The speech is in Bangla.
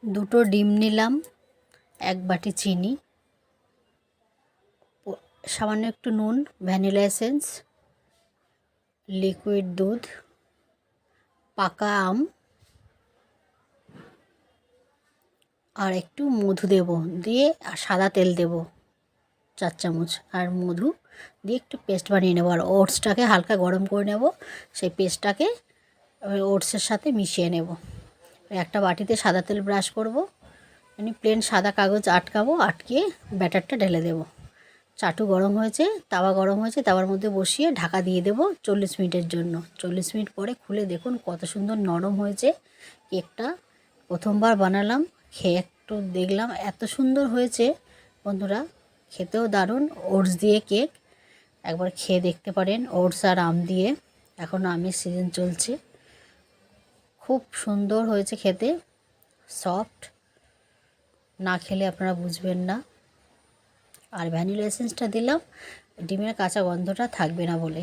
দুটো ডিম নিলাম, 1 বাটি চিনি, সামান্য একটু নুন, ভ্যানিলা এসেন্স, লিকুইড দুধ, পাকা আম আর একটু মধু দেব, দিয়ে আর সাদা তেল দেব 4 চামচ, আর মধু দিয়ে একটু পেস্ট বানিয়ে নেব। আর ওটসটাকে হালকা গরম করে নেব, সেই পেস্টটাকে ওটসের সাথে মিশিয়ে নেব। একটা বাটিতে সাদা তেল ব্রাশ করব, মানে প্লেন সাদা কাগজ আটকাবো, আটকিয়ে ব্যাটারটা ঢেলে দেব। চাটু গরম হয়েছে, তাওয়া গরম হয়েছে, তাওয়ার মধ্যে বসিয়ে ঢাকা দিয়ে দেব 40 মিনিটের জন্য। 40 মিনিট পরে খুলে দেখুন কত সুন্দর নরম হয়েছে কেকটা। প্রথমবার বানালাম, খেয়ে একটু দেখলাম এত সুন্দর হয়েছে বন্ধুরা, খেতেও দারুণ। ওটস দিয়ে কেক, একবার খেয়ে দেখতে পারেন। ওটস আর আম দিয়ে, এখন আমের সিজন চলছে। খুব সুন্দর হয়েছে খেতে, সফট, না খেলে আপনারা বুঝবেন না। আর ভ্যানিলা এসেন্সটা দিলাম ডিমের কাঁচা গন্ধটা থাকবে না বলে।